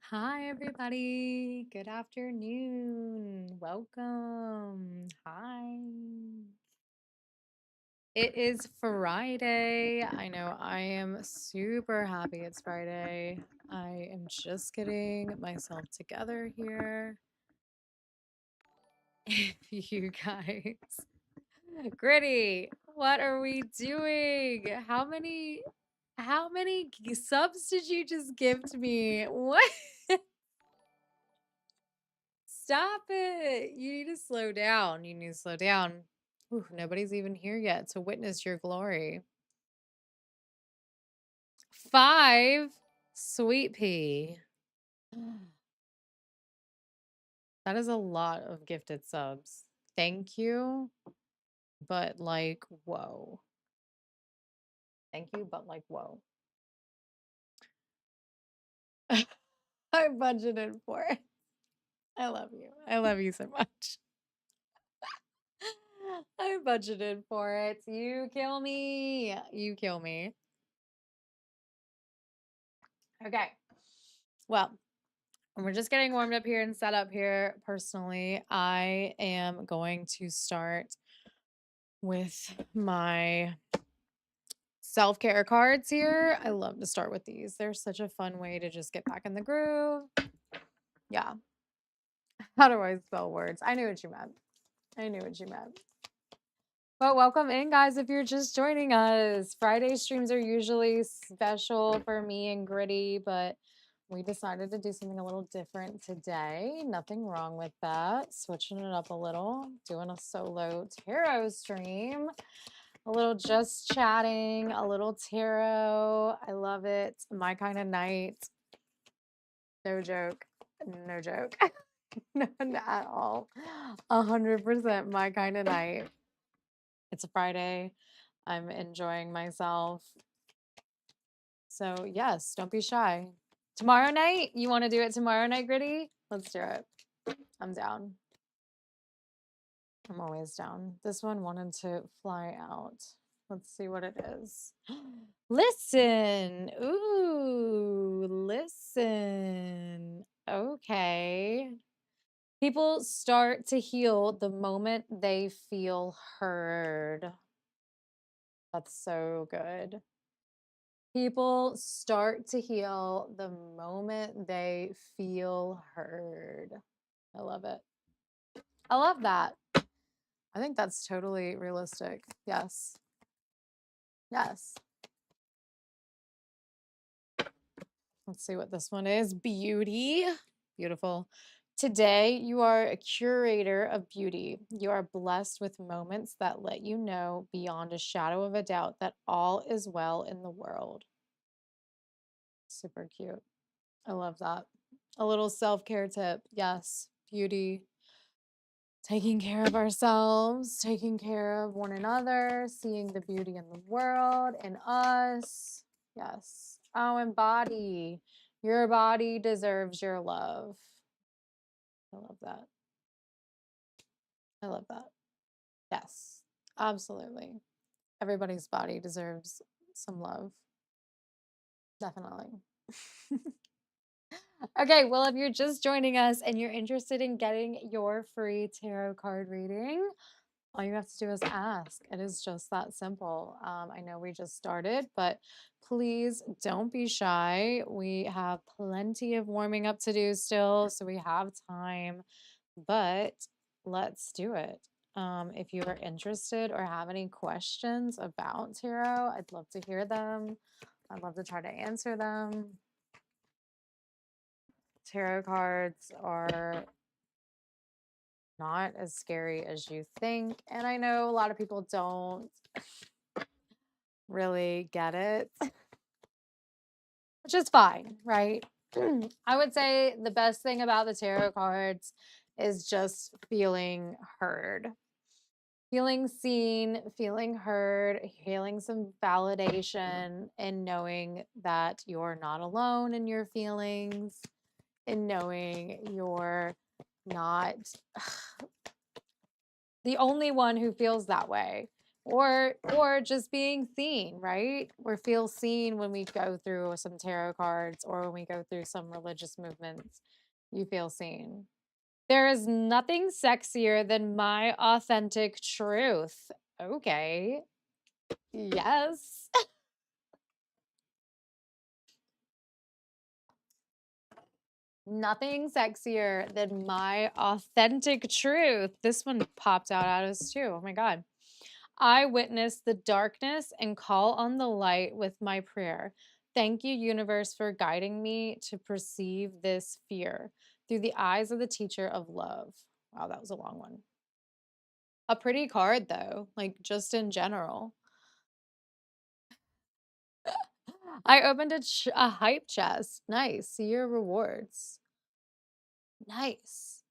Hi, everybody. Good afternoon. Welcome. Hi. It is Friday. I know I am super happy it's Friday. I am just getting myself together here. If you guys, Gritty, what are we doing? How many subs did you just give to me? What? Stop it. You need to slow down. You need to slow down. Ooh, nobody's even here yet to witness your glory. 5, Sweet Pea. That is a lot of gifted subs. Thank you, but like, whoa. Thank you, but like, whoa. I budgeted for it. I love you. I love you so much. I budgeted for it. You kill me. You kill me. Okay. Well, and we're just getting warmed up here and set up here. Personally, I am going to start with my self-care cards here. I love to start with these. They're such a fun way to just get back in the groove. Yeah. How do I spell words? I knew what you meant. I knew what you meant. But welcome in, guys, if you're just joining us. Friday streams are usually special for me and Gritty, but we decided to do something a little different today. Nothing wrong with that. Switching it up a little, doing a solo tarot stream, a little just chatting, a little tarot. I love it. My kind of night. No joke. No joke. None at all. 100% my kind of night. It's a Friday. I'm enjoying myself. So, yes, don't be shy. Tomorrow night? You want to do it tomorrow night, Gritty? Let's do it. I'm down. I'm always down. This one wanted to fly out. Let's see what it is. Listen. Ooh, listen. Okay. People start to heal the moment they feel heard. That's so good. People start to heal the moment they feel heard. I love it. I love that. I think that's totally realistic. Yes. Yes. Let's see what this one is. Beauty. Beautiful. Today, you are a curator of beauty. You are blessed with moments that let you know beyond a shadow of a doubt that all is well in the world. Super cute. I love that. A little self-care tip. Yes, beauty. Taking care of ourselves, taking care of one another, seeing the beauty in the world, in us. Yes. Oh, and body. Your body deserves your love. I love that. I love that. Yes, absolutely. Everybody's body deserves some love. Definitely. Okay, well, if you're just joining us and you're interested in getting your free tarot card reading, all you have to do is ask. It is just that simple. I know we just started, but please don't be shy. We have plenty of warming up to do still, so we have time, but let's do it. If you are interested or have any questions about tarot, I'd love to hear them. I'd love to try to answer them. Tarot cards are not as scary as you think. And I know a lot of people don't really get it, which is fine, right? I would say the best thing about the tarot cards is just feeling heard, feeling seen, feeling heard, feeling some validation, and knowing that you're not alone in your feelings, and knowing you're not the only one who feels that way. or just being seen, right? We feel seen when we go through some tarot cards or when we go through some religious movements. You feel seen. There is nothing sexier than my authentic truth. Okay. Yes. Nothing sexier than my authentic truth. This one popped out at us too. Oh my God. I witness the darkness and call on the light with my prayer. Thank you, universe, for guiding me to perceive this fear through the eyes of the teacher of love. Wow, that was a long one. A pretty card, though, like just in general. I opened a hype chest. Nice. See your rewards. Nice.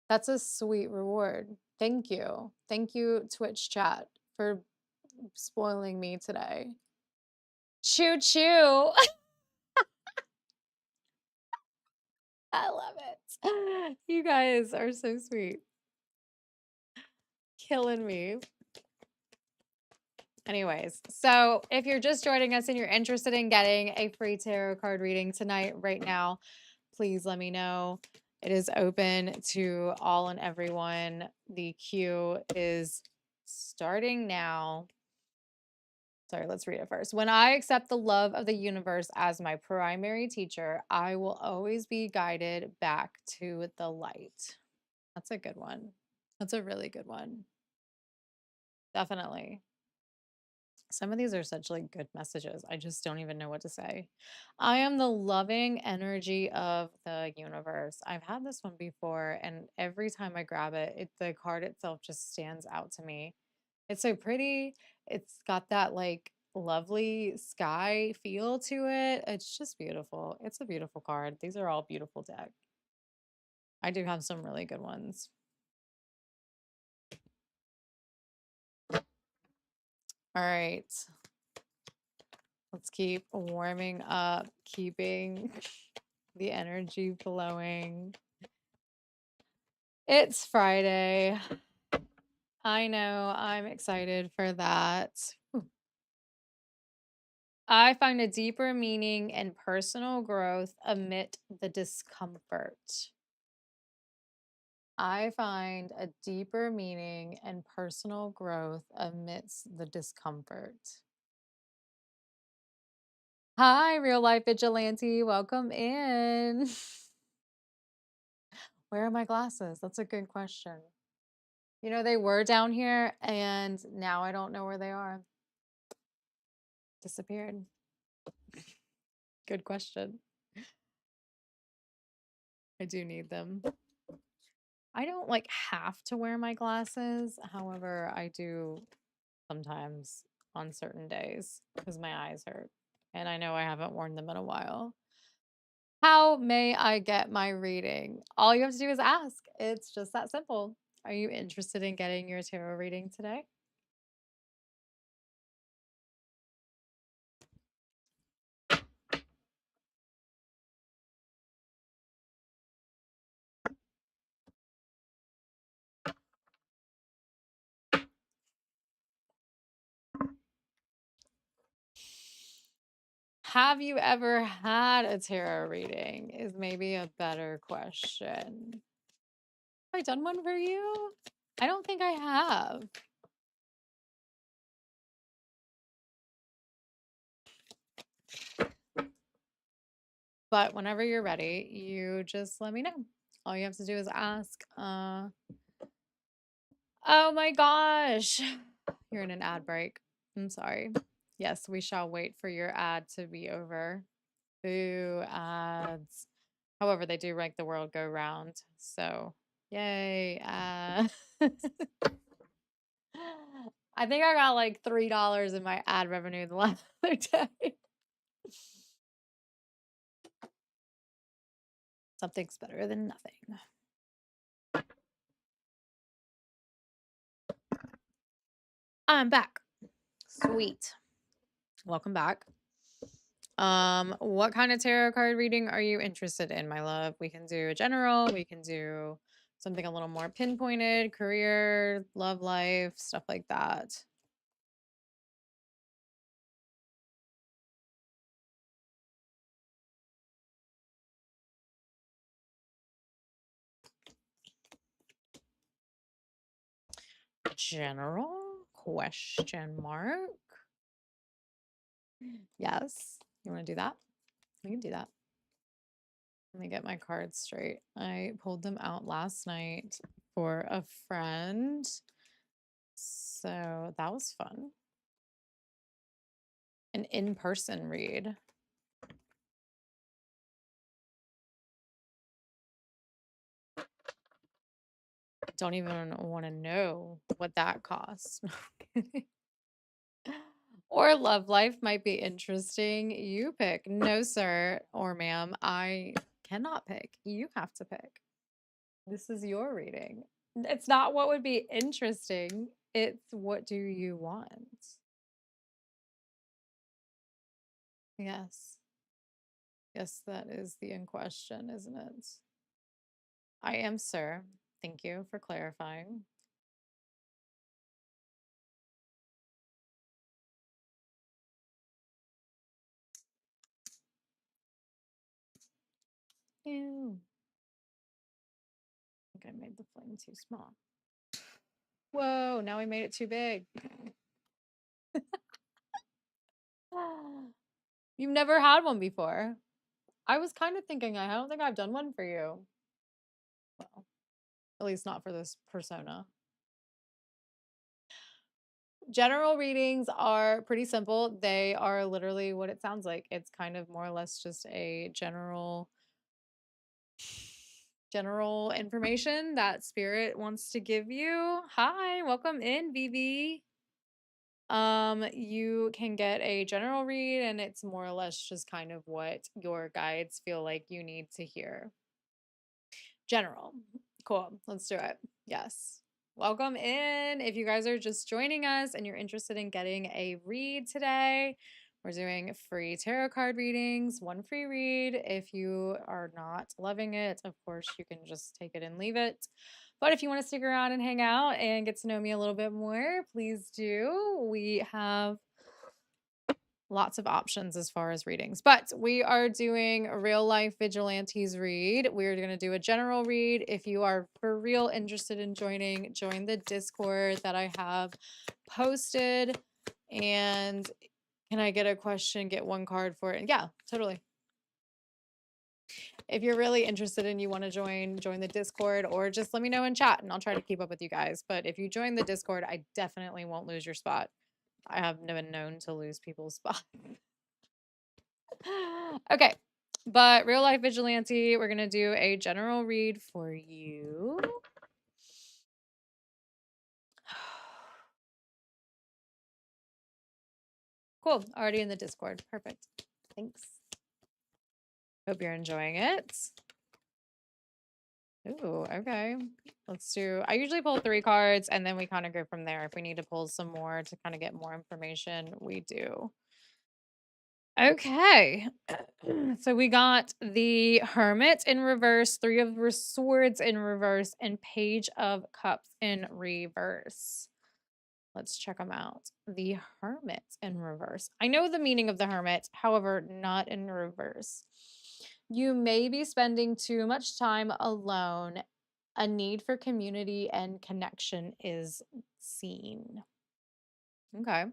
That's a sweet reward. Thank you. Thank you, Twitch chat, for spoiling me today. Choo choo. I love it. You guys are so sweet. Killing me. Anyways, so if you're just joining us and you're interested in getting a free tarot card reading tonight, right now, please let me know. It is open to all and everyone. The queue is starting now. Sorry, let's read it first. When I accept the love of the universe as my primary teacher, I will always be guided back to the light. That's a good one. That's a really good one. Definitely. Some of these are such like good messages. I just don't even know what to say. I am the loving energy of the universe. I've had this one before, and every time I grab it, the card itself just stands out to me. It's so pretty. It's got that like lovely sky feel to it. It's just beautiful. It's a beautiful card. These are all beautiful deck. I do have some really good ones. All right. Let's keep warming up, keeping the energy flowing. It's Friday. I know, I'm excited for that. I find a deeper meaning and personal growth amid the discomfort. I find a deeper meaning and personal growth amidst the discomfort. Hi, real life vigilante. Welcome in. Where are my glasses? That's a good question. You know, they were down here and now I don't know where they are. Disappeared. Good question. I do need them. I don't like have to wear my glasses. However, I do sometimes on certain days because my eyes hurt. And I know I haven't worn them in a while. How may I get my reading? All you have to do is ask. It's just that simple. Are you interested in getting your tarot reading today? Have you ever had a tarot reading? Is maybe a better question. Have I done one for you? I don't think I have. But whenever you're ready, you just let me know. All you have to do is ask. Oh my gosh. You're in an ad break. I'm sorry. Yes, we shall wait for your ad to be over. Boo, ads. However, they do make the world go round. So, yay. I think I got like $3 in my ad revenue the last other day. Something's better than nothing. I'm back. Sweet. Welcome back. What kind of tarot card reading are you interested in, my love? We can do a general, we can do something a little more pinpointed, career, love life, stuff like that. general question mark? Yes. You want to do that? We can do that. Let me get my cards straight. I pulled them out last night for a friend. So that was fun. An in-person read. Don't even want to know what that costs. Or love life might be interesting. You pick. No, sir or ma'am. I cannot pick. You have to pick. This is your reading. It's not what would be interesting. It's what do you want? Yes. Yes, that is the in question, isn't it? I am, sir. Thank you for clarifying. Ew. I think I made the flame too small. Whoa, now we made it too big. You've never had one before. I was kind of thinking I don't think I've done one for you. Well, at least not for this persona. General readings are pretty simple. They are literally what it sounds like. It's kind of more or less just a general information that spirit wants to give you. Hi, welcome in, Vivi. You can get a general read and it's more or less just kind of what your guides feel like you need to hear. General. Cool. Let's do it. Yes. Welcome in. If you guys are just joining us and you're interested in getting a read today, we're doing free tarot card readings, one free read. If you are not loving it, of course, you can just take it and leave it. But if you want to stick around and hang out and get to know me a little bit more, please do. We have lots of options as far as readings, but we are doing a real life vigilantes read. We're going to do a general read. If you are for real interested in joining, join the Discord that I have posted. And can I get a question, get one card for it? And yeah, totally. If you're really interested and you want to join the Discord, or just let me know in chat and I'll try to keep up with you guys. But if you join the Discord, I definitely won't lose your spot. I have been known to lose people's spots. Okay, but real life vigilante, we're gonna do a general read for you. Cool, already in the Discord. Perfect. Thanks. Hope you're enjoying it. Ooh, okay. Let's do, I usually pull 3 cards and then we kind of go from there. If we need to pull some more to kind of get more information, we do. Okay. So we got the Hermit in reverse, 3 of Swords in reverse, and Page of Cups in reverse. Let's check them out. The Hermit in reverse. I know the meaning of the Hermit, however, not in reverse. You may be spending too much time alone. A need for community and connection is seen. Okay.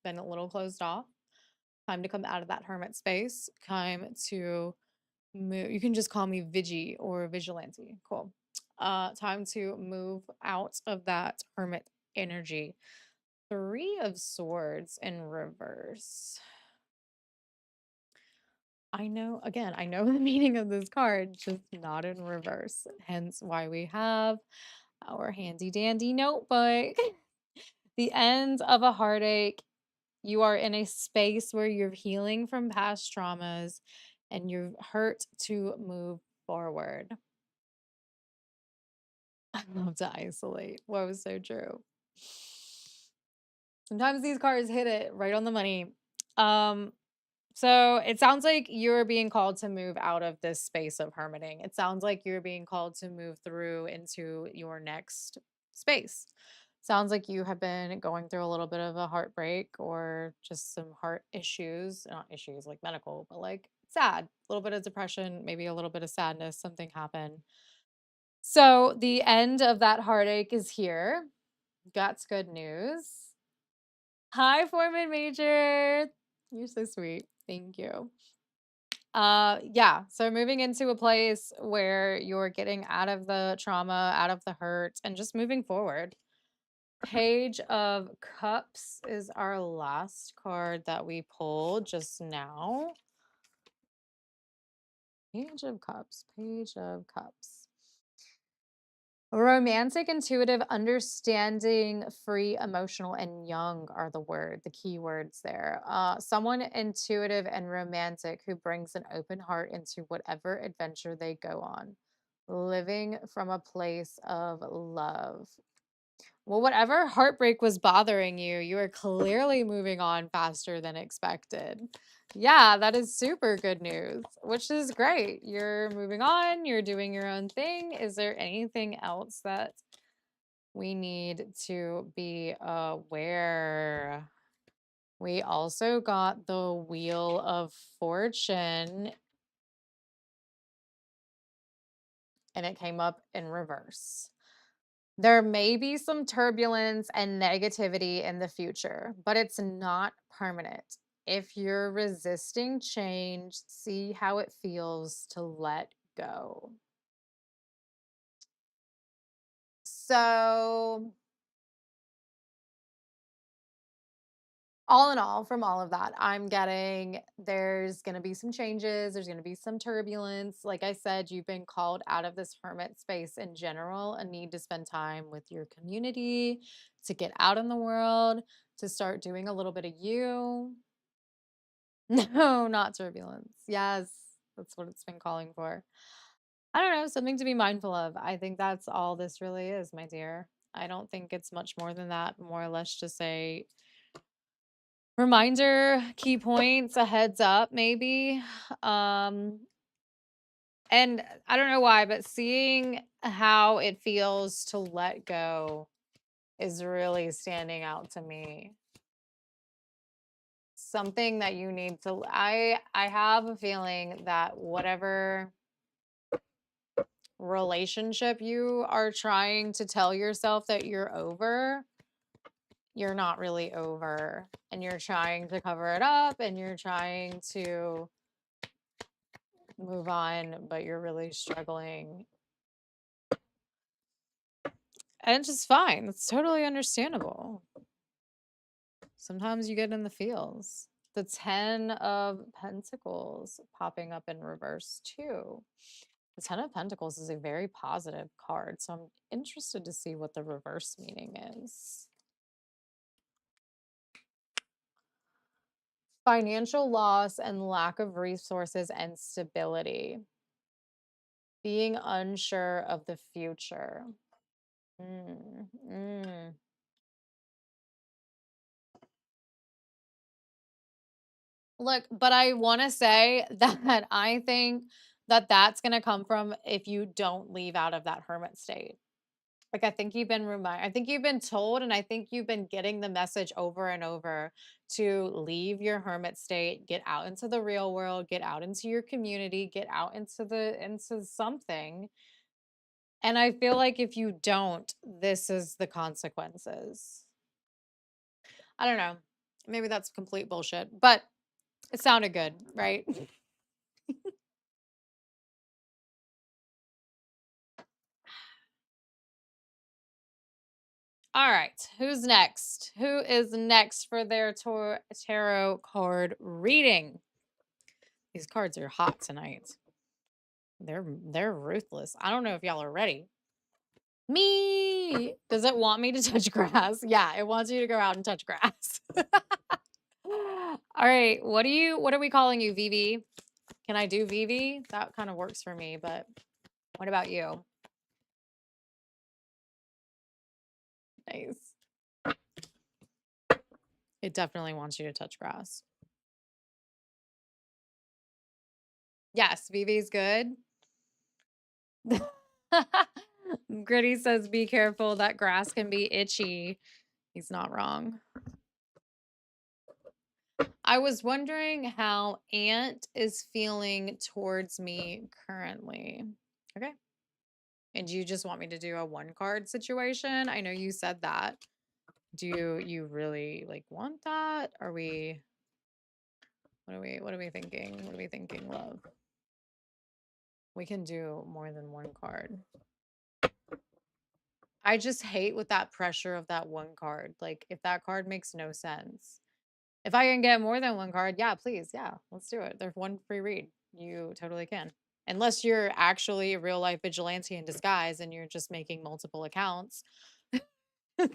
Been a little closed off. Time to come out of that hermit space. Time to move. You can just call me Vigi or Vigilante. Cool. Time to move out of that hermit energy. 3 of Swords in reverse. I know, again, I know the meaning of this card, just not in reverse. Hence why we have our handy dandy notebook. The end of a heartache. You are in a space where you're healing from past traumas and you're hurt to move forward. I love to isolate. Whoa, so true. Sometimes these cards hit it right on the money. So it sounds like you're being called to move out of this space of hermiting. It sounds like you're being called to move through into your next space. Sounds like you have been going through a little bit of a heartbreak or just some heart issues, not issues like medical, but like sad, a little bit of depression, maybe a little bit of sadness, something happened. So the end of that heartache is here. That's good news. Hi, Foreman Major. You're so sweet. Thank you. Yeah, so moving into a place where you're getting out of the trauma, out of the hurt, and just moving forward. Page of Cups is our last card that we pulled just now. Page of Cups, Page of Cups. Romantic, intuitive, understanding, free, emotional, and young are the key words there. Someone intuitive and romantic who brings an open heart into whatever adventure they go on, living from a place of love. Well, whatever heartbreak was bothering you, you are clearly moving on faster than expected. Yeah, that is super good news, which is great. You're moving on, you're doing your own thing. Is there anything else that we need to be aware? We also got the Wheel of Fortune, and it came up in reverse. There may be some turbulence and negativity in the future, but it's not permanent. If you're resisting change, see how it feels to let go. So, all in all, from all of that, I'm getting there's going to be some changes, there's going to be some turbulence. Like I said, you've been called out of this hermit space in general and need to spend time with your community, to get out in the world, to start doing a little bit of you. No, not turbulence. Yes, that's what it's been calling for. I don't know, something to be mindful of. I think that's all this really is, my dear. I don't think it's much more than that. More or less just a reminder, key points, a heads up, maybe. Um, and I don't know why, but seeing how it feels to let go is really standing out to me. Something that you need to I have a feeling that whatever relationship you are trying to tell yourself that you're over, you're not really over. And you're trying to cover it up and you're trying to move on, but you're really struggling. And it's just fine. It's totally understandable. Sometimes you get in the feels. The 10 of Pentacles popping up in reverse, too. The 10 of Pentacles is a very positive card, so I'm interested to see what the reverse meaning is. Financial loss and lack of resources and stability. Being unsure of the future. Mm, mm. Look, but I want to say that I think that that's going to come from if you don't leave out of that hermit state. Like, I think you've been told, and I think you've been getting the message over and over to leave your hermit state, get out into the real world, get out into your community, get out into something. And I feel like if you don't, this is the consequences. I don't know. Maybe that's complete bullshit, but it sounded good, right? All right. Who's next? Who is next for their tarot card reading? These cards are hot tonight. They're ruthless. I don't know if y'all are ready. Me. Does it want me to touch grass? Yeah, it wants you to go out and touch grass. All right. What are we calling you, Vivi? Can I do Vivi? That kind of works for me, but what about you? Nice. It definitely wants you to touch grass. Yes, Vivi's good. Gritty says, be careful. That grass can be itchy. He's not wrong. I was wondering how Aunt is feeling towards me currently. Okay. And you just want me to do a one card situation? I know you said that. Do you really like want that? Are we what are we thinking? What are we thinking, love? We can do more than one card. I just hate with that pressure of that one card. Like if that card makes no sense. If I can get more than one card, yeah, please. Yeah, let's do it. There's one free read. You totally can. Unless you're actually a real life vigilante in disguise and you're just making multiple accounts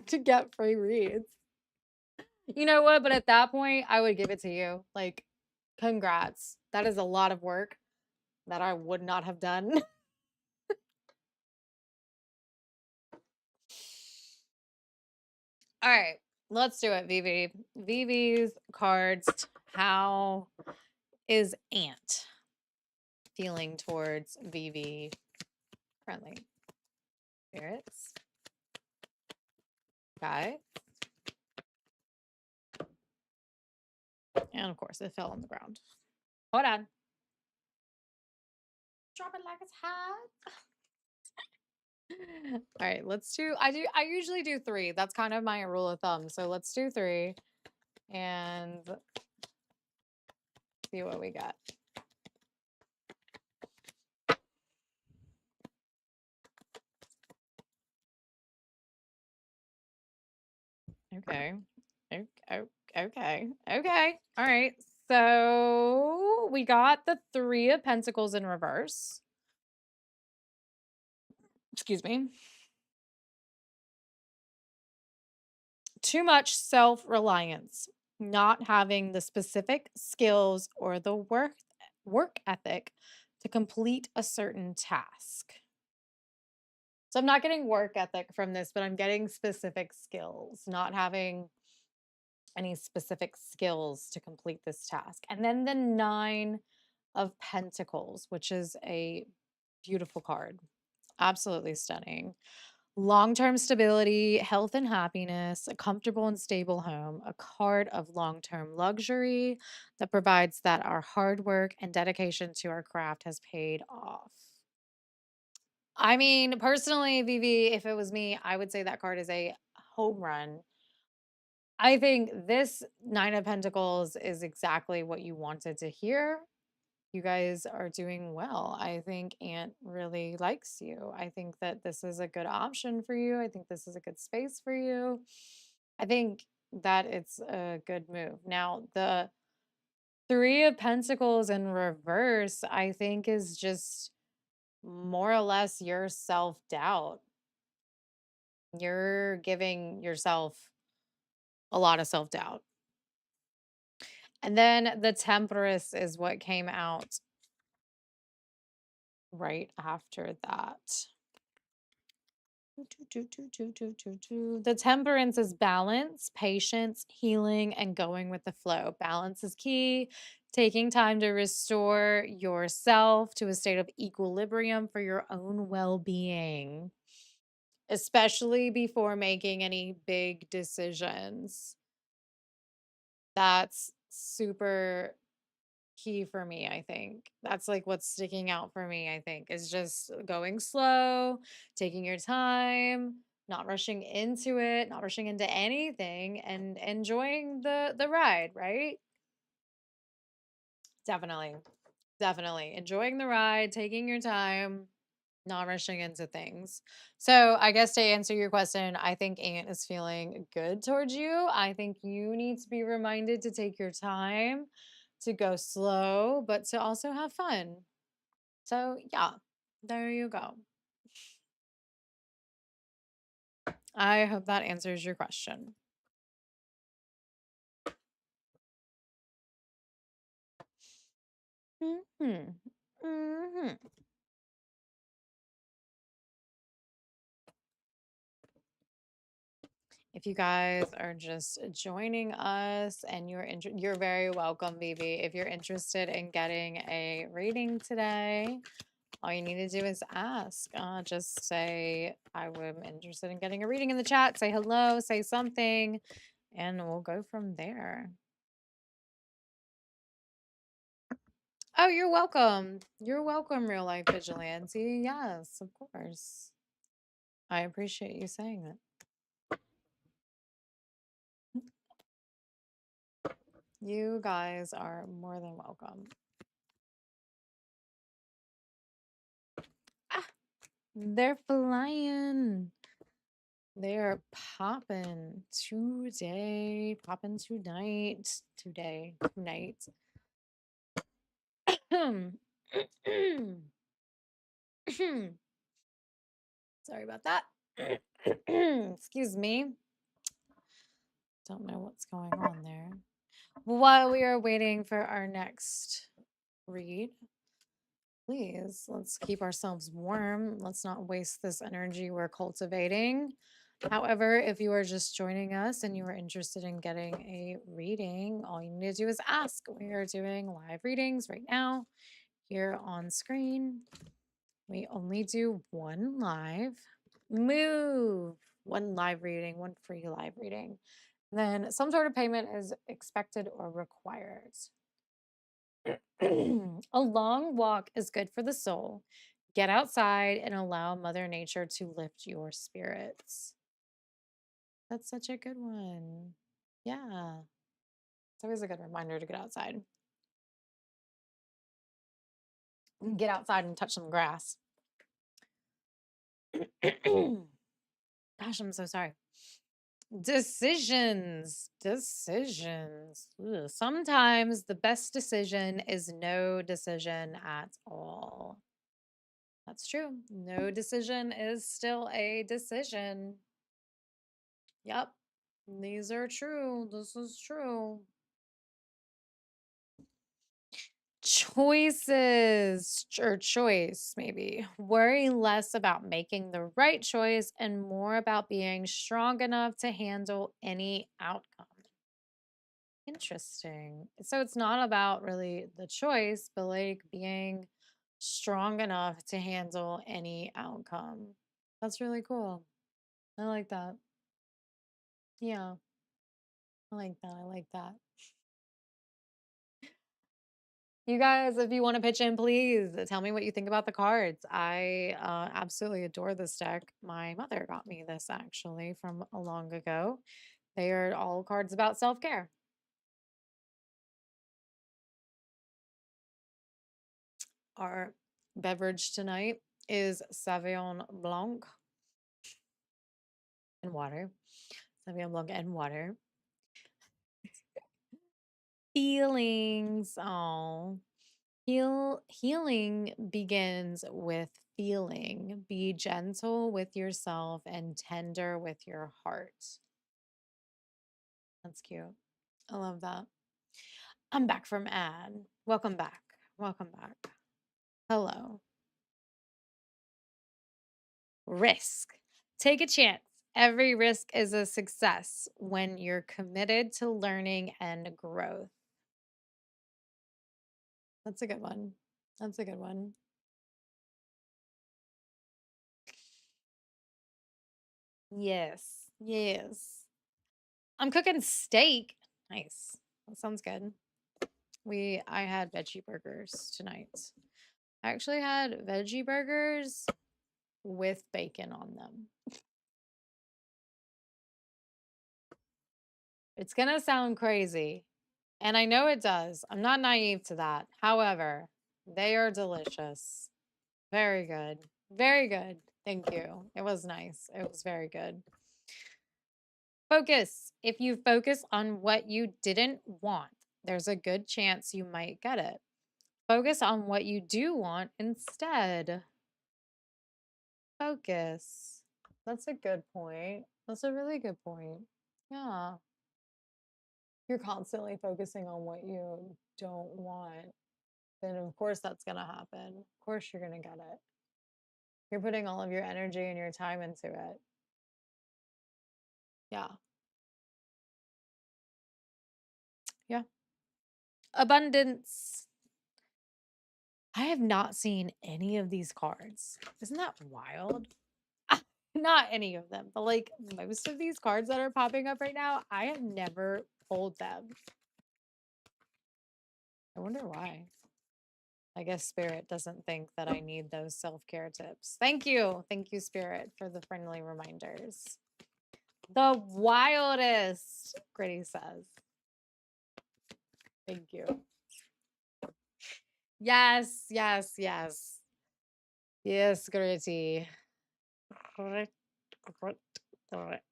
to get free reads. You know what? But at that point, I would give it to you. Like, congrats. That is a lot of work that I would not have done. All right, let's do it, Vivi. Vivi's cards. How is Ant feeling towards Vivi currently? Spirits. Guy. And of course, it fell on the ground. Hold on. Drop it like it's hot. All right, let's do. I usually do 3. That's kind of my rule of thumb. So let's do 3 and see what we got. Okay. Okay. Okay. All right. So we got the 3 of Pentacles in reverse. Excuse me. Too much self-reliance, not having the specific skills or the work ethic to complete a certain task. So I'm not getting work ethic from this, but I'm getting specific skills, not having any specific skills to complete this task. And then the 9 of Pentacles, which is a beautiful card. Absolutely stunning. Long-term stability, health and happiness, a comfortable and stable home, a card of long-term luxury that provides that our hard work and dedication to our craft has paid off. I mean, personally, Vivi, if it was me, I would say that card is a home run. I think this 9 of Pentacles is exactly what you wanted to hear. You guys are doing well. I think Ant really likes you. I think that this is a good option for you. I think this is a good space for you. I think that it's a good move. Now, the 3 of Pentacles in reverse, I think, is just more or less your self doubt. You're giving yourself a lot of self doubt. And then the Temperance is what came out right after that. The Temperance is balance, patience, healing, and going with the flow. Balance is key. Taking time to restore yourself to a state of equilibrium for your own well being, especially before making any big decisions. That's super key for me, I think. That's like what's sticking out for me, I think, is just going slow, taking your time, not rushing into it, not rushing into anything and enjoying the ride, right? Definitely. Definitely. Enjoying the ride, taking your time, not rushing into things. So, I guess to answer your question, I think Ant is feeling good towards you. I think you need to be reminded to take your time, to go slow, but to also have fun. So, yeah, there you go. I hope that answers your question. Mhm. Mhm. If you guys are just joining us and you're very welcome, Vivi. If you're interested in getting a reading today, all you need to do is ask. Just say, I'm interested in getting a reading in the chat. Say hello, say something, and we'll go from there. Oh, you're welcome. You're welcome, real life vigilante. Yes, of course. I appreciate you saying that. You guys are more than welcome. Ah, they're flying. They're popping today. Popping tonight. Today. Tonight. Sorry about that. Excuse me. Don't know what's going on there. While we are waiting for our next read, please, let's keep ourselves warm. Let's not waste this energy we're cultivating. However, if you are just joining us and you are interested in getting a reading, all you need to do is ask. We are doing live readings right now here on screen. We only do one live reading, one free live reading. Then some sort of payment is expected or required. A long walk is good for the soul. Get outside and allow Mother Nature to lift your spirits. That's such a good one. Yeah. It's always a good reminder to get outside. Get outside and touch some grass. Gosh, I'm so sorry. Decisions. Ugh. Sometimes the best decision is no decision at all. That's true. No decision is still a decision. Yep. These are true. This is true. Choices or choice, maybe. Worry less about making the right choice and more about being strong enough to handle any outcome. Interesting. So it's not about really the choice, but like being strong enough to handle any outcome. That's really cool. I like that. Yeah, I like that. I like that. You guys, if you want to pitch in, please tell me what you think about the cards. I absolutely adore this deck. My mother got me this actually from a long ago. They are all cards about self care. Our beverage tonight is Sauvignon Blanc and water. Sauvignon Blanc and water. Feelings. Oh, healing begins with feeling. Be gentle with yourself and tender with your heart. That's cute. I love that. I'm back from ad. Welcome back. Welcome back. Hello. Risk. Take a chance. Every risk is a success when you're committed to learning and growth. That's a good one. That's a good one. Yes. Yes. I'm cooking steak. Nice. That sounds good. I had veggie burgers tonight. I actually had veggie burgers with bacon on them. It's going to sound crazy, and I know it does. I'm not naive to that. However, they are delicious. Very good. Very good. Thank you. It was nice. It was very good. Focus. If you focus on what you didn't want, there's a good chance you might get it. Focus on what you do want instead. Focus. That's a good point. That's a really good point. Yeah. You're constantly focusing on what you don't want, then of course that's going to happen. Of course you're going to get it. You're putting all of your energy and your time into it. Yeah. Yeah. Abundance. I have not seen any of these cards. Isn't that wild? Not any of them, but like most of these cards that are popping up right now, I have never pulled them. I wonder why. I guess Spirit doesn't think that I need those self-care tips. Thank you. Thank you, Spirit, for the friendly reminders. The wildest, Gritty says. Thank you. Yes, yes, yes. Yes, Gritty. Grit, grit, grit.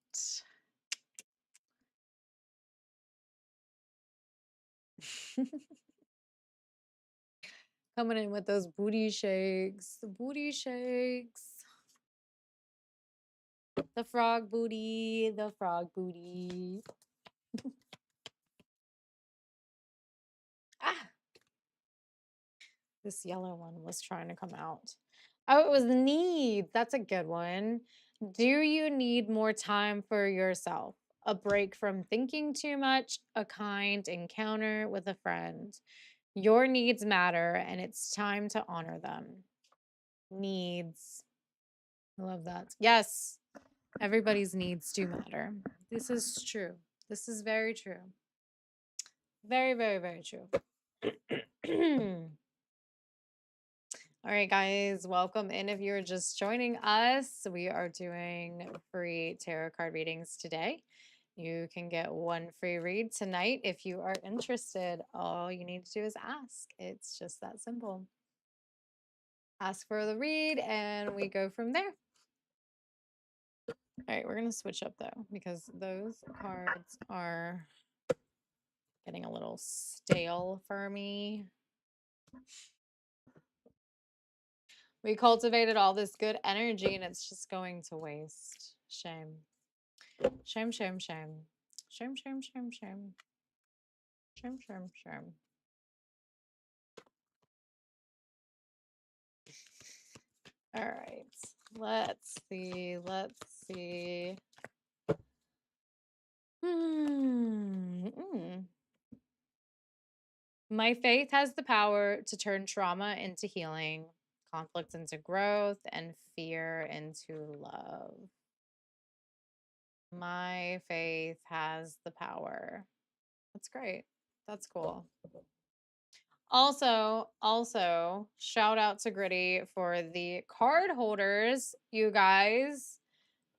Coming in with those booty shakes. The booty shakes. The frog booty. The frog booty. Ah, this yellow one was trying to come out. Oh, it was needs. That's a good one. Do you need more time for yourself? A break from thinking too much? A kind encounter with a friend? Your needs matter and it's time to honor them. Needs. I love that. Yes, everybody's needs do matter. This is true. This is very true. Very, very, very true. All right, guys, welcome in. If you're just joining us, we are doing free tarot card readings today. You can get one free read tonight if you are interested. All you need to do is ask. It's just that simple. Ask for the read, and we go from there. All right, we're going to switch up though, because those cards are getting a little stale for me. We cultivated all this good energy and it's just going to waste. Shame. Shame, shame, shame. Shame, shame, shame, shame. Shame, shame, shame. All right. Let's see. Let's see. My faith has the power to turn trauma into healing, conflict into growth, and fear into love. My faith has the power. That's great. That's cool. Also, shout out to Gritty for the card holders, you guys.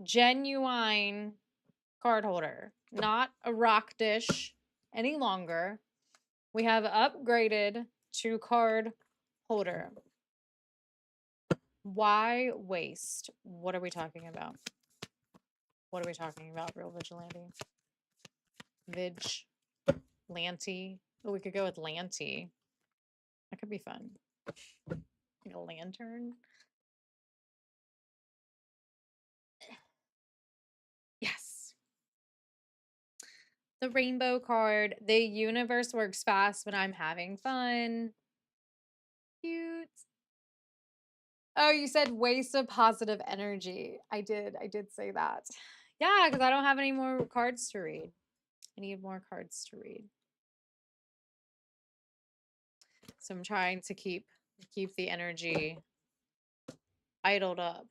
Genuine card holder, not a rock dish any longer. We have upgraded to card holder. Why waste? What are we talking about? What are we talking about, Real Vigilante? Lanty. Oh, we could go with Lanty. That could be fun. Like a lantern. Yes. The rainbow card. The universe works fast when I'm having fun. Cute. Oh, you said waste of positive energy. I did say that. Yeah, because I don't have any more cards to read. I need more cards to read. So I'm trying to keep the energy idled up.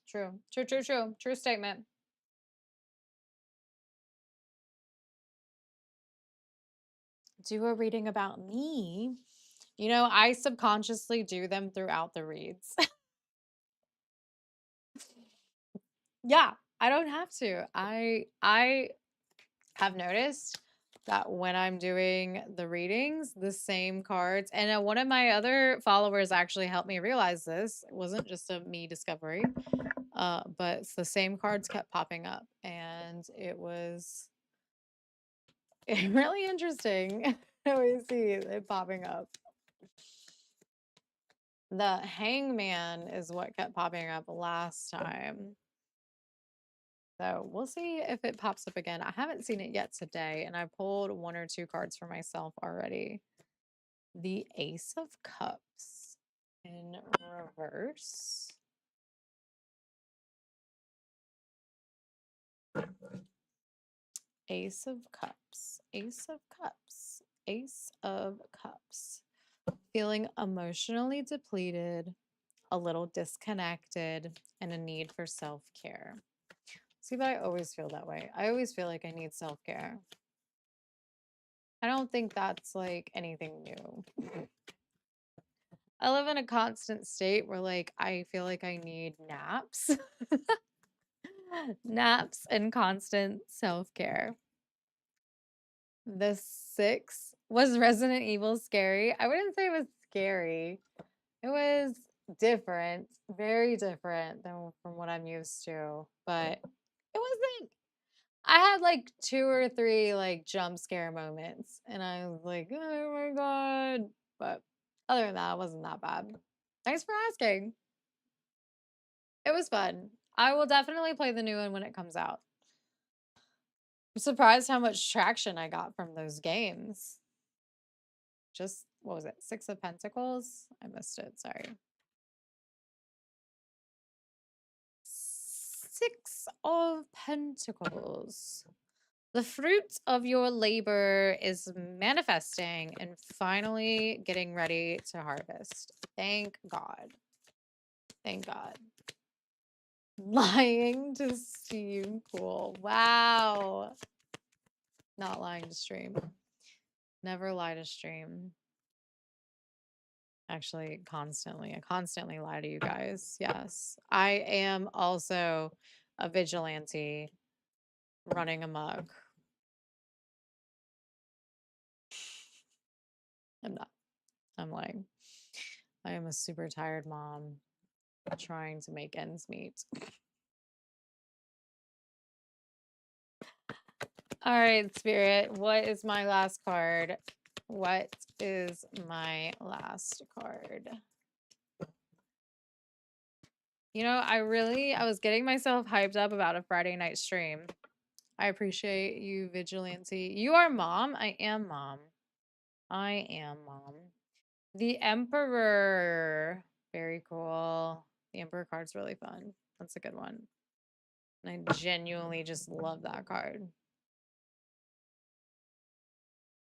True. True statement. Do a reading about me. You know, I subconsciously do them throughout the reads. Yeah, I don't have to. I have noticed that when I'm doing the readings, the same cards, and one of my other followers actually helped me realize this. It wasn't just a me discovery, but it's the same cards kept popping up, and it was really interesting. We see it popping up. The Hangman is what kept popping up last time. So we'll see if it pops up again. I haven't seen it yet today, and I pulled 1 or 2 cards for myself already. The Ace of Cups in reverse. Ace of Cups, Ace of Cups, Ace of Cups. Feeling emotionally depleted, a little disconnected, and a need for self-care. See, but I always feel that way. I always feel like I need self-care. I don't think that's like anything new. I live in a constant state where like I feel like I need naps. Naps and constant self-care. The 6 was Resident Evil scary? I wouldn't say it was scary. It was different, very different than from what I'm used to, but it wasn't. I had like 2 or 3 like jump scare moments and I was like, "Oh my god." But other than that, it wasn't that bad. Thanks for asking. It was fun. I will definitely play the new one when it comes out. I'm surprised how much traction I got from those games. Just what was it? 6 of Pentacles? I missed it, sorry. 6 of Pentacles. The fruit of your labor is manifesting and finally getting ready to harvest. Thank God. Thank God. Lying to seem cool. Wow. Not lying to stream. Never lie to stream. Actually, constantly. I constantly lie to you guys. Yes. I am also a vigilante running amok. I'm not. I'm lying. I am a super tired mom trying to make ends meet. All right, Spirit. What is my last card? What is my last card? You know, I was getting myself hyped up about a Friday night stream. I appreciate you, Vigilante. You are mom? I am mom. I am mom. The Emperor. Very cool. The Emperor card's really fun. That's a good one. And I genuinely just love that card.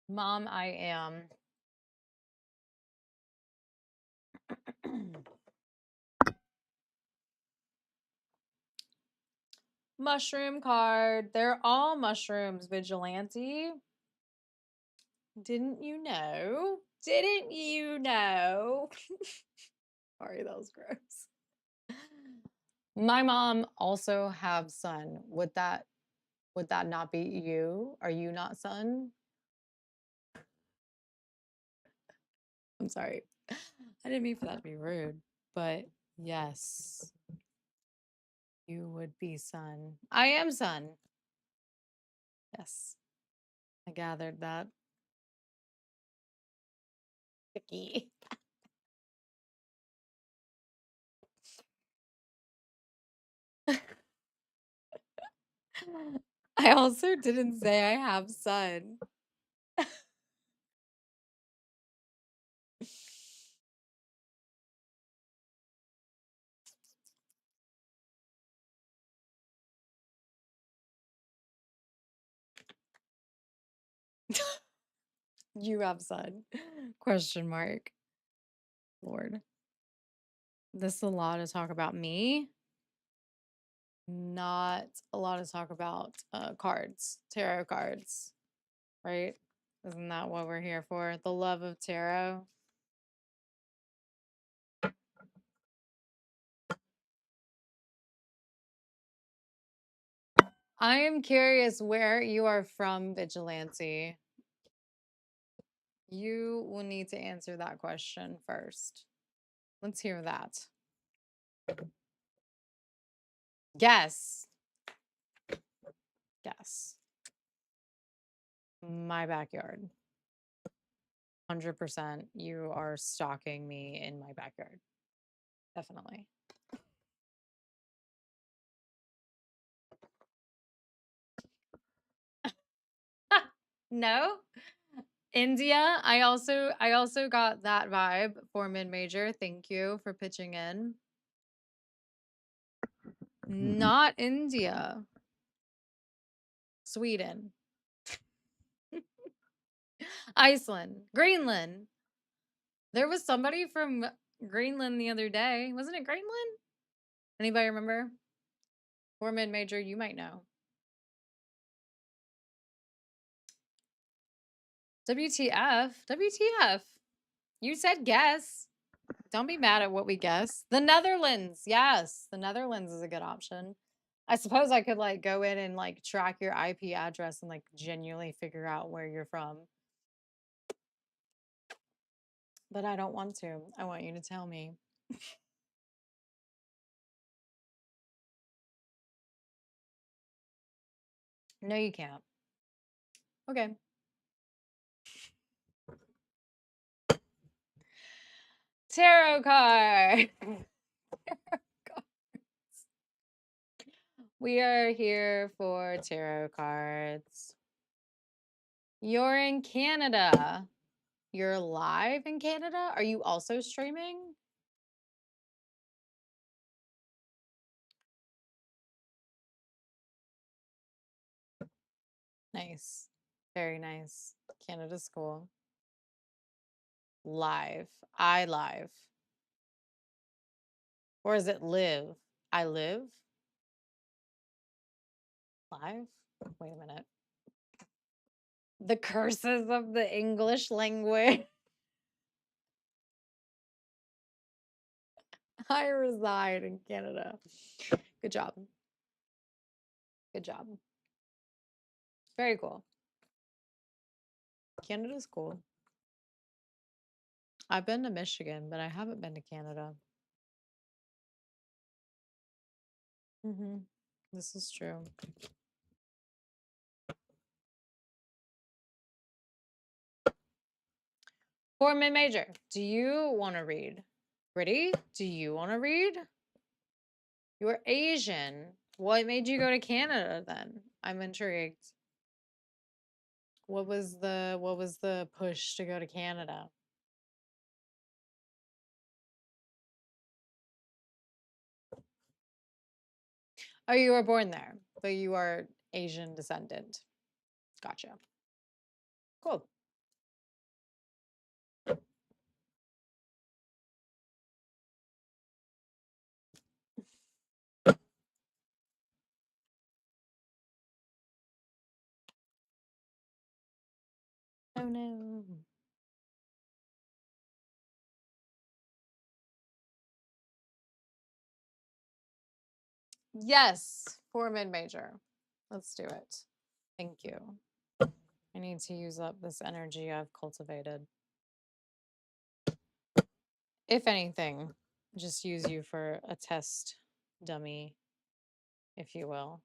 Mom, I am. Mushroom card. They're all mushrooms, Vigilante. Didn't you know? Didn't you know? Sorry, that was gross. My mom also have son. Would that not be you? Are you not son? I'm sorry. I didn't mean for that to be rude, but yes. You would be son. I am son. Yes. I gathered that. Sticky. I also didn't say I have son. You have son? Question mark. Lord. This is a lot to talk about me. Not a lot to talk about cards, tarot cards, right? Isn't that what we're here for? The love of tarot. I am curious where you are from, Vigilante. You will need to answer that question first. Let's hear that. Guess. Guess. My backyard. 100% you are stalking me in my backyard. Definitely. No? India. I also got that vibe for mid-major. Thank you for pitching in. Not India. Sweden. Iceland. Greenland. There was somebody from Greenland the other day. Wasn't it Greenland? Anybody remember? For mid-major, you might know. WTF? WTF? You said guess. Don't be mad at what we guess. The Netherlands. Yes, the Netherlands is a good option. I suppose I could like go in and like track your IP address and like genuinely figure out where you're from. But I don't want to. I want you to tell me. No, you can't. Okay. Tarot card. We are here for tarot cards. You're in Canada. You're live in Canada? Are you also streaming? Nice. Very nice. Canada's cool. Live. I live. Or is it live? I live? Live? Wait a minute. The curses of the English language. I reside in Canada. Good job. Good job. Very cool. Canada's cool. I've been to Michigan, but I haven't been to Canada. This is true. For mid-major, do you want to read? Gritty, do you want to read? You're Asian. What made you go to Canada then? I'm intrigued. What was the push to go to Canada? Oh, you were born there, but you are Asian descendant. Gotcha. Cool. Oh no. Yes, for mid-major. Let's do it. Thank you. I need to use up this energy I've cultivated. If anything, just use you for a test dummy, if you will.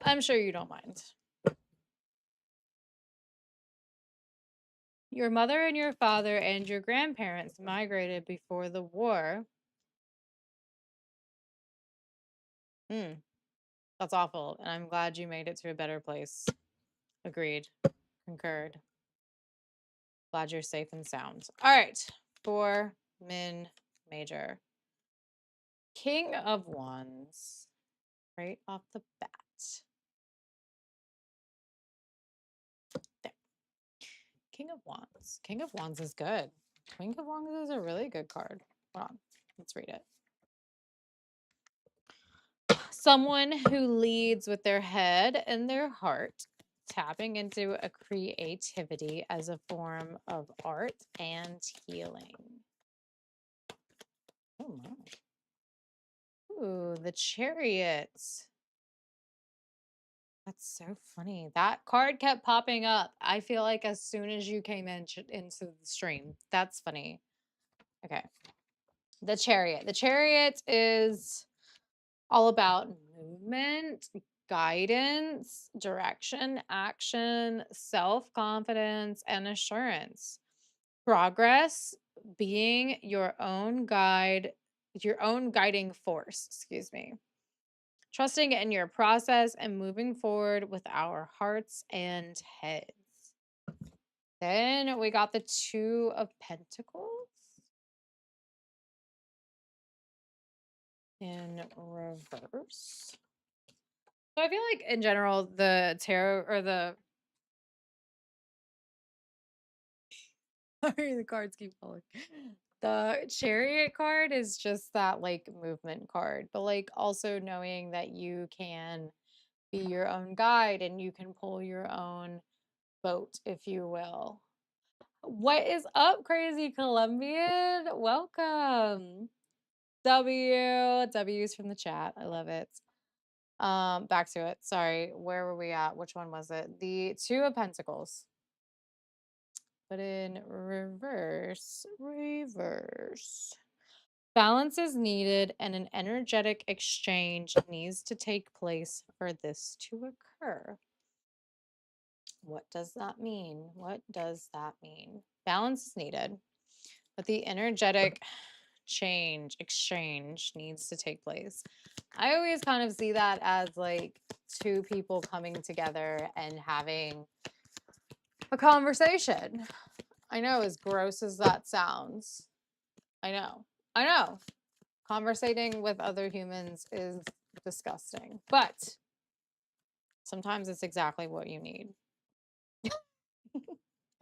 I'm sure you don't mind. Your mother and your father and your grandparents migrated before the war. That's awful, and I'm glad you made it to a better place. Agreed. Concurred. Glad you're safe and sound. All right, for min major. King of Wands, right off the bat. There. King of Wands. King of Wands is good. King of Wands is a really good card. Hold on, let's read it. Someone who leads with their head and their heart, tapping into a creativity as a form of art and healing. Oh my. Ooh, the Chariot. That's so funny. That card kept popping up. I feel like as soon as you came into the stream. That's funny. Okay. The Chariot. The Chariot is all about movement, guidance, direction, action, self-confidence, and assurance. Progress, being your own guide, your own guiding force, excuse me. Trusting in your process and moving forward with our hearts and heads. Then we got the Two of Pentacles in reverse. So I feel like in general, the tarot or the sorry, the cards keep falling. The Chariot card is just that like movement card, but like also knowing that you can be your own guide and you can pull your own boat, if you will. What is up, Crazy Colombian? Welcome. W's from the chat. I love it. Back to it. Sorry. Where were we at? Which one was it? The Two of Pentacles. But in reverse, reverse. Balance is needed and an energetic exchange needs to take place for this to occur. What does that mean? What does that mean? Balance is needed, but the energetic exchange needs to take place. I always kind of see that as like two people coming together and having a conversation. I know, as gross as that sounds. I know. Conversating with other humans is disgusting, but sometimes it's exactly what you need.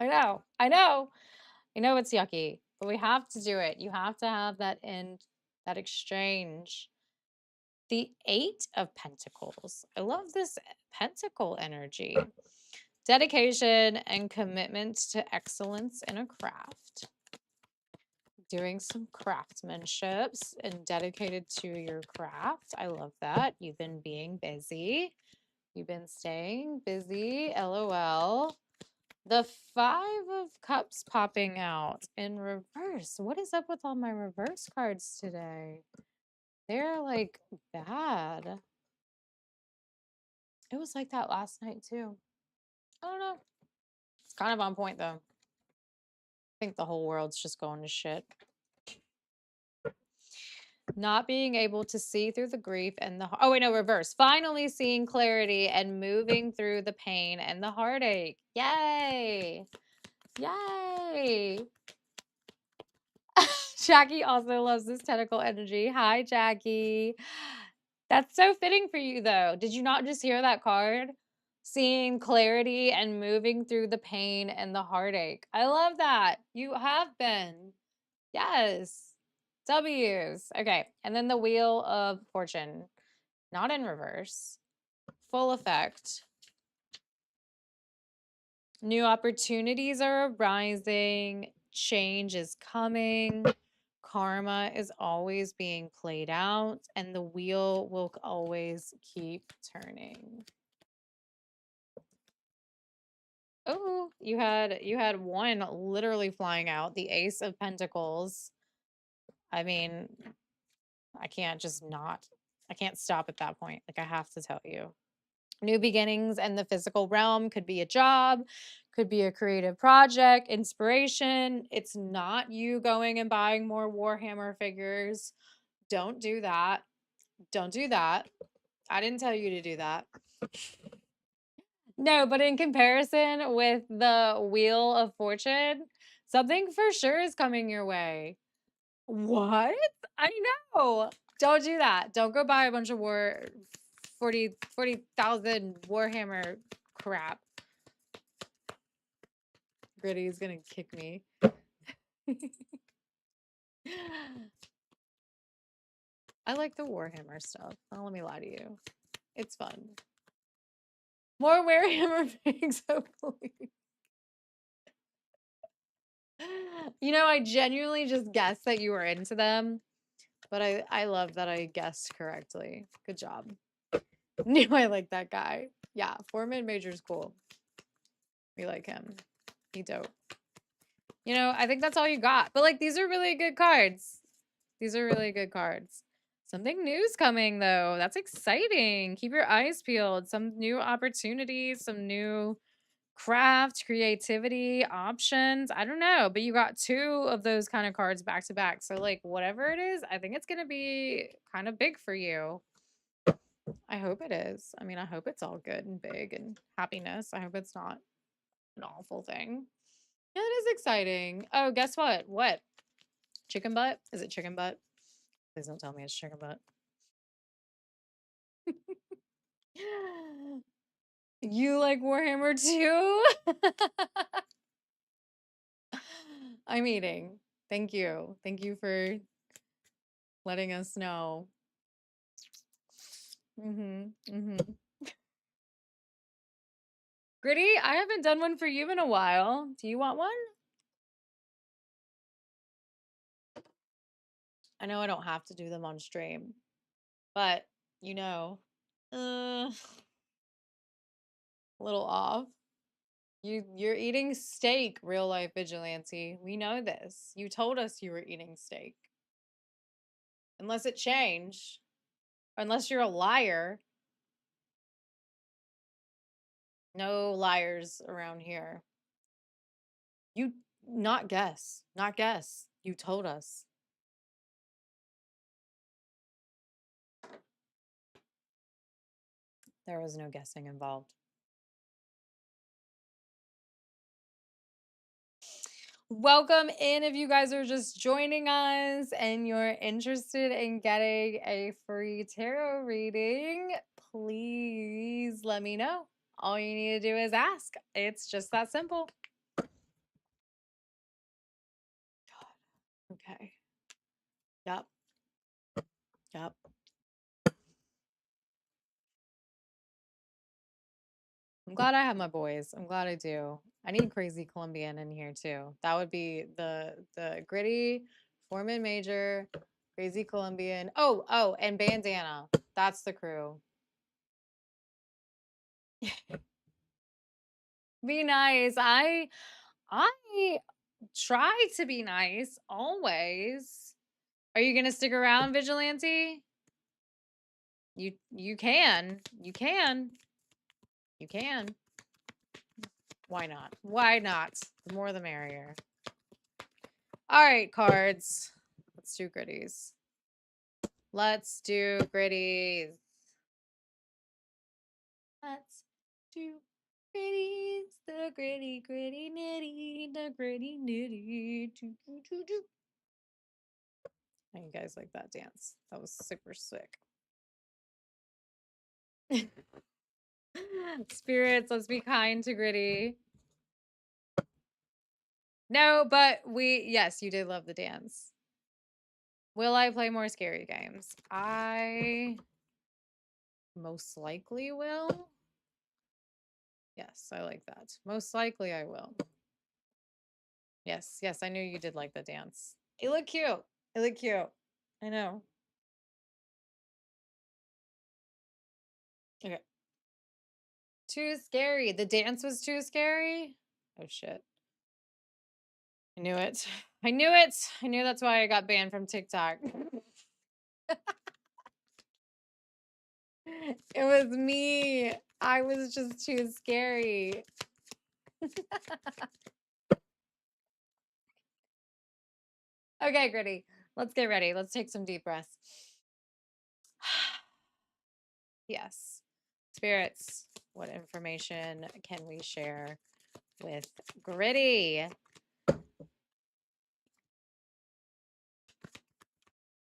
I know. I know it's yucky, but we have to do it. You have to have that that exchange. The Eight of Pentacles. I love this pentacle energy. Dedication and commitment to excellence in a craft. Doing some craftsmanships and dedicated to your craft. I love that. You've been being busy. You've been staying busy. LOL. The Five of Cups popping out in reverse. What is up with all my reverse cards today? They're like bad. It was like that last night too. I don't know. It's kind of on point though. I think the whole world's just going to shit. Not being able to see through the grief and the... Oh, wait, no, reverse. Finally seeing clarity and moving through the pain and the heartache. Yay. Yay. Jackie also loves this tentacle energy. Hi, Jackie. That's so fitting for you, though. Did you not just hear that card? Seeing clarity and moving through the pain and the heartache. I love that. You have been. Yes. W's. Okay. And then the Wheel of Fortune. Not in reverse. Full effect. New opportunities are arising. Change is coming. Karma is always being played out. And the wheel will always keep turning. Oh, you had one literally flying out. The Ace of Pentacles. I mean, I can't stop at that point. Like, I have to tell you. New beginnings in the physical realm could be a job, could be a creative project, inspiration. It's not you going and buying more Warhammer figures. Don't do that. Don't do that. I didn't tell you to do that. No, but in comparison with the Wheel of Fortune, something for sure is coming your way. What? I know. Don't do that. Don't go buy a bunch of 40,000 Warhammer crap. Gritty's gonna kick me. I like the Warhammer stuff. Don't let me lie to you. It's fun. More Warhammer figs, hopefully. You know, I genuinely just guessed that you were into them, but I love that I guessed correctly. Good job. Knew I like that guy. Yeah, Foreman Major's cool. We like him. He dope. You know, I think that's all you got. But like, these are really good cards. These are really good cards. Something new's coming though. That's exciting. Keep your eyes peeled. Some new opportunities, some new craft, creativity, options. I don't know, but you got two of those kind of cards back to back. So like, whatever it is, I think it's going to be kind of big for you. I hope it is. I mean, I hope it's all good and big and happiness. I hope it's not an awful thing. Yeah, it is exciting. Oh, guess what? What? Chicken butt? Is it chicken butt? Please don't tell me it's chicken butt. You like Warhammer too? I'm eating. Thank you. Thank you for letting us know. Gritty, I haven't done one for you in a while. Do you want one? I know I don't have to do them on stream, but you know, a little off. You're eating steak, real life vigilante. We know this. You told us you were eating steak. Unless it changed. Unless you're a liar. No liars around here. You not guess. Not guess. You told us. There was no guessing involved. Welcome in if you guys are just joining us and you're interested in getting a free tarot reading, please let me know. All you need to do is ask. It's just that simple. God. Okay. Yep. Yep. I'm glad I have my boys. I'm glad I do. I need Crazy Colombian in here too. That would be the Gritty, Foreman Major, Crazy Colombian. Oh, and Bandana. That's the crew. Be nice. I try to be nice always. Are you gonna stick around, Vigilante? You can. You can. You can. Why not? Why not? The more the merrier. All right, cards. Let's do gritties. Let's do gritties. Let's do gritties. The gritty, gritty, nitty. The gritty, nitty. Do, do, do, do. How you guys like that dance? That was super sick. Spirits, let's be kind to Gritty. No, but yes, you did love the dance. Will I play more scary games? I most likely will. Yes, I like that. Most likely I will. Yes, I knew you did like the dance. It looked cute. It looked cute. I know. Okay. Too scary. The dance was too scary? Oh, shit. I knew it. I knew it. I knew that's why I got banned from TikTok. It was me. I was just too scary. Okay, Gritty. Let's get ready. Let's take some deep breaths. Yes. Spirits, what information can we share with Gritty?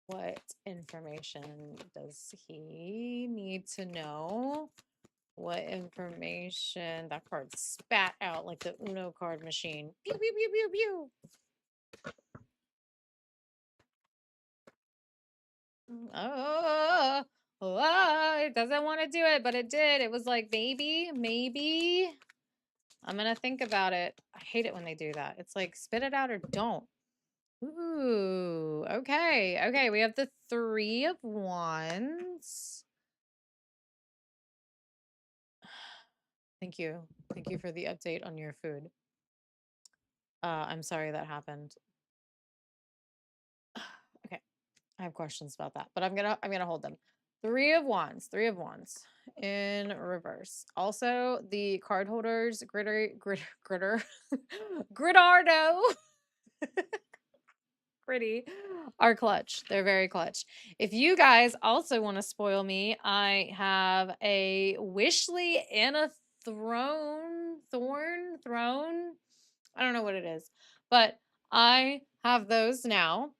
What information does he need to know? What information? That card spat out like the Uno card machine. Pew, pew, pew, pew, pew. Oh, it doesn't want to do it, but it did. It was like, maybe. I'm going to think about it. I hate it when they do that. It's like, spit it out or don't. Ooh, okay. Okay, we have the 3 of Wands. Thank you. Thank you for the update on your food. I'm sorry that happened. Okay. I have questions about that, but I'm gonna hold them. 3 of Wands in reverse. Also, the card holders, Grittardo, Gritty, are clutch. They're very clutch. If you guys also want to spoil me, I have a Wishly and a throne. I don't know what it is, but I have those now.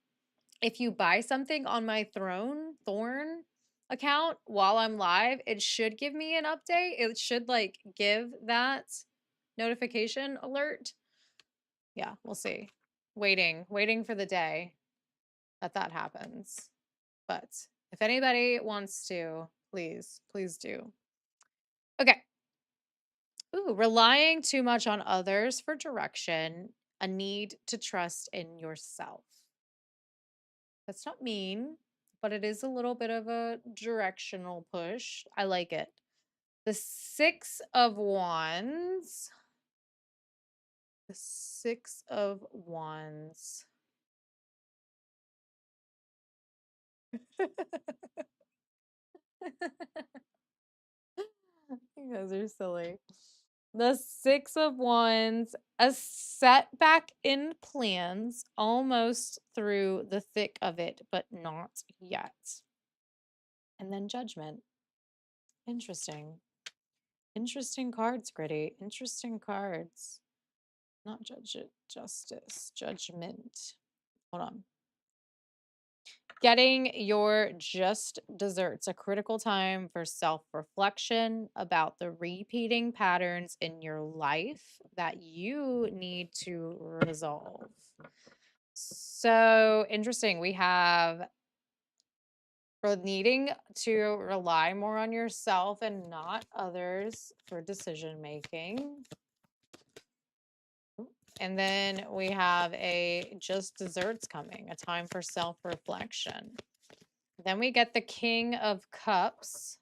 If you buy something on my Thorn account while I'm live, it should give me an update. It should like give that notification alert. Yeah, we'll see. Waiting for the day that happens. But if anybody wants to, please do. Okay. Ooh, relying too much on others for direction, a need to trust in yourself. That's not mean, but it is a little bit of a directional push. I like it. The Six of Wands. The Six of Wands. You guys are silly. The Six of Wands, a setback in plans, almost through the thick of it, but not yet. And then Judgment. Interesting. Interesting cards, Gritty. Interesting cards. Not judge it. Justice. Judgment. Hold on. Getting your just desserts, a critical time for self-reflection about the repeating patterns in your life that you need to resolve. So interesting. We have for needing to rely more on yourself and not others for decision making. And then we have a just desserts coming, a time for self-reflection. Then we get the King of Cups.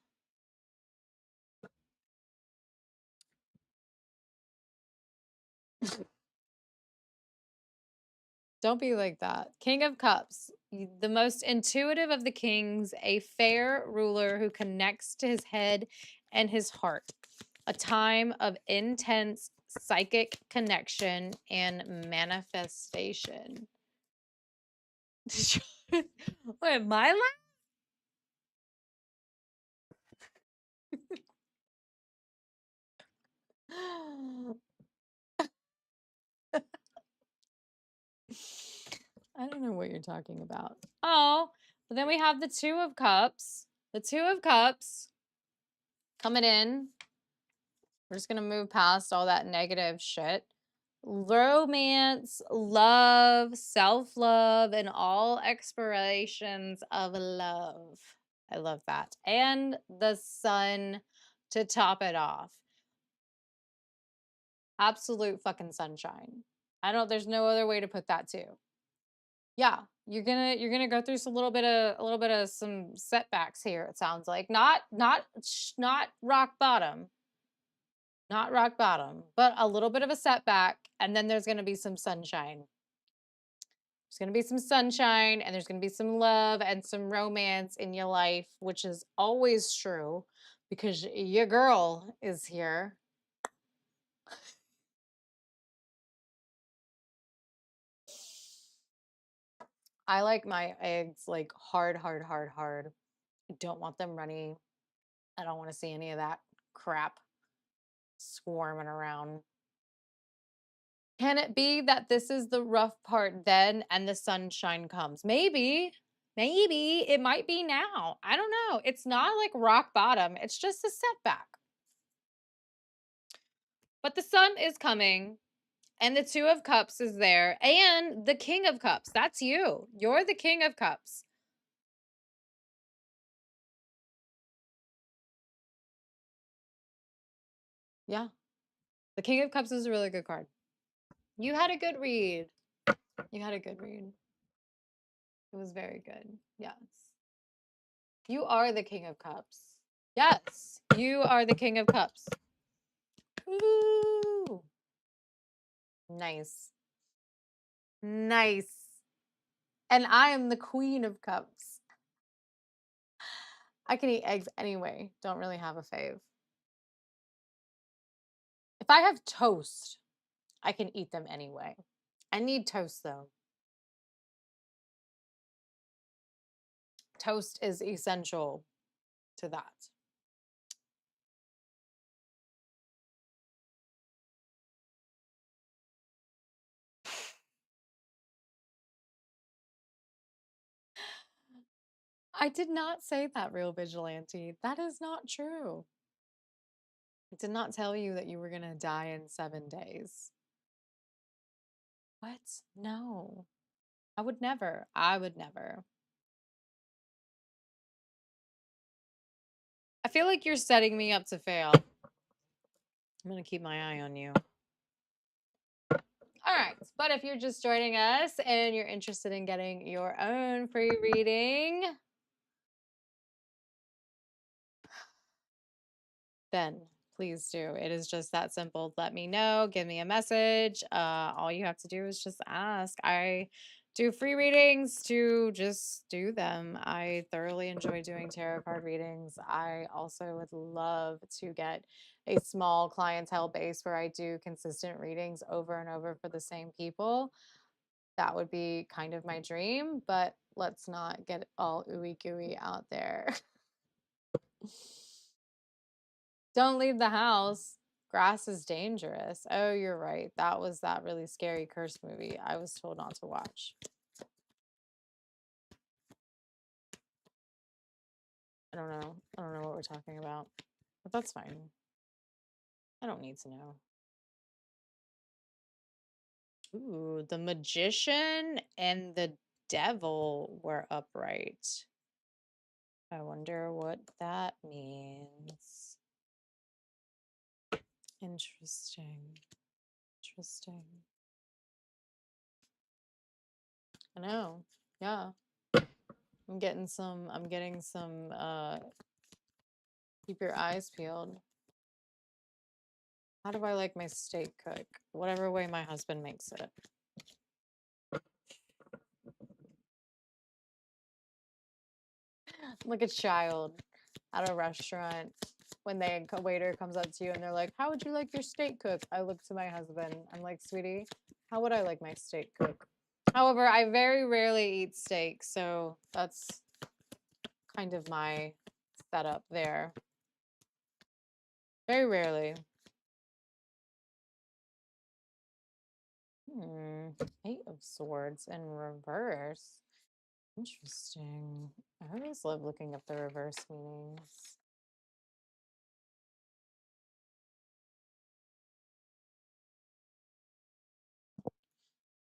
Don't be like that. King of Cups, the most intuitive of the kings, a fair ruler who connects to his head and his heart. A time of intense psychic connection and manifestation. Wait, my life? I don't know what you're talking about. Oh, but then we have the Two of Cups. The Two of Cups coming in. We're just going to move past all that negative shit. Romance, love, self-love, and all explorations of love. I love that. And the Sun to top it off. Absolute fucking sunshine. There's no other way to put that too. Yeah, you're gonna go through a little bit of some setbacks here, it sounds like. Not rock bottom. Not rock bottom, but a little bit of a setback, and then there's gonna be some sunshine. There's gonna be some sunshine, and there's gonna be some love and some romance in your life, which is always true because your girl is here. I like my eggs like hard, hard, hard, hard. I don't want them runny. I don't want to see any of that crap swarming around. Can it be that this is the rough part then and the sunshine comes? Maybe. Maybe it might be now. I don't know. It's not like rock bottom. It's just a setback. But the sun is coming and the Two of Cups is there and the King of Cups. That's you. You're the King of Cups. Yeah. The King of Cups is a really good card. You had a good read. You had a good read. It was very good. Yes. You are the King of Cups. Yes. You are the King of Cups. Ooh. Nice. Nice. And I am the Queen of Cups. I can eat eggs anyway. Don't really have a fave. If I have toast, I can eat them anyway. I need toast though. Toast is essential to that. I did not say that, Real Vigilante. That is not true. I did not tell you that you were going to die in 7 days. What? No. I would never. I would never. I feel like you're setting me up to fail. I'm going to keep my eye on you. All right. But if you're just joining us and you're interested in getting your own free reading, then please do. It is just that simple. Let me know. Give me a message. All you have to do is just ask. I do free readings to just do them. I thoroughly enjoy doing tarot card readings. I also would love to get a small clientele base where I do consistent readings over and over for the same people. That would be kind of my dream, but let's not get all ooey gooey out there. Don't leave the house. Grass is dangerous. Oh, you're right. That was that really scary curse movie I was told not to watch. I don't know. I don't know what we're talking about, but that's fine. I don't need to know. Ooh, the magician and the devil were upright. I wonder what that means. Interesting. Interesting. I know. Yeah. I'm getting some keep your eyes peeled. How do I like my steak cook? Whatever way my husband makes it. Like a child at a restaurant when the waiter comes up to you and they're like, "How would you like your steak cooked?" I look to my husband. I'm like, "Sweetie, how would I like my steak cooked?" However, I very rarely eat steak, so that's kind of my setup there. Very rarely. Eight of Swords in reverse. Interesting. I always love looking up the reverse meanings.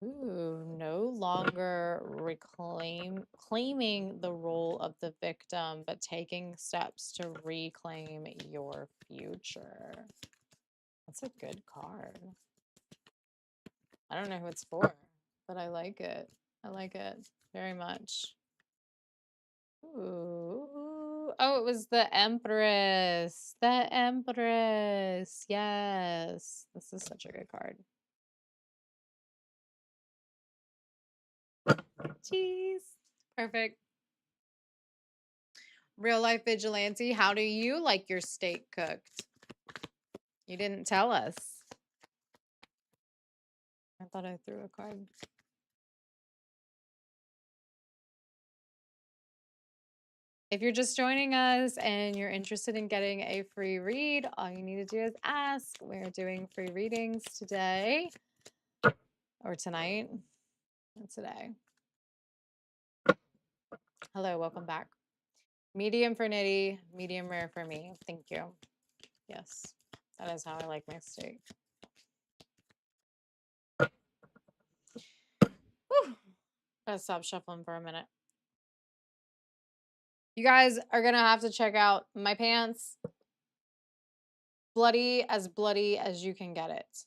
Ooh, no longer claiming the role of the victim, but taking steps to reclaim your future. That's a good card. I don't know who it's for, but I like it. I like it very much. Ooh. Oh, it was the Empress. The Empress. Yes. This is such a good card. Cheese. Perfect. Real life vigilante, how do you like your steak cooked? You didn't tell us. I thought I threw a card. If you're just joining us and you're interested in getting a free read, all you need to do is ask. We're doing free readings today or tonight and today. Hello, welcome back. Medium for Nitty, medium rare for me. Thank you. Yes, that is how I like my steak. Whew. Gotta stop shuffling for a minute. You guys are gonna have to check out my pants. Bloody as you can get it.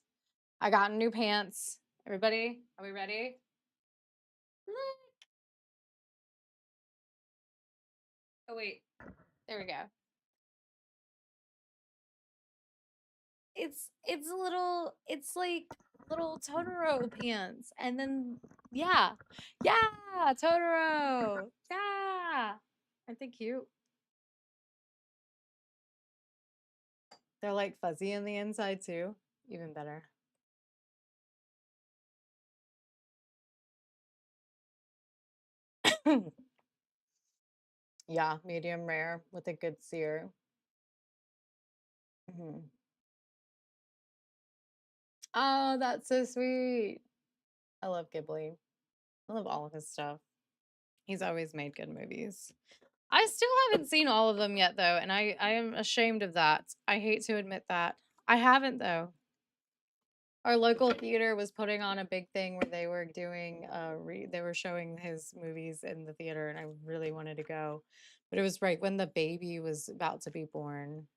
I got new pants. Everybody, are we ready? Look. Oh wait, there we go. It's like little Totoro pants, and then yeah, Totoro, yeah. Aren't they cute? They're like fuzzy on the inside too. Even better. Yeah, medium rare with a good sear. Oh, that's so sweet. I love Ghibli. I love all of his stuff. He's always made good movies. I still haven't seen all of them yet, though, and I am ashamed of that. I hate to admit that. I haven't, though. Our local theater was putting on a big thing where they were doing they were showing his movies in the theater, and I really wanted to go, but it was right when the baby was about to be born.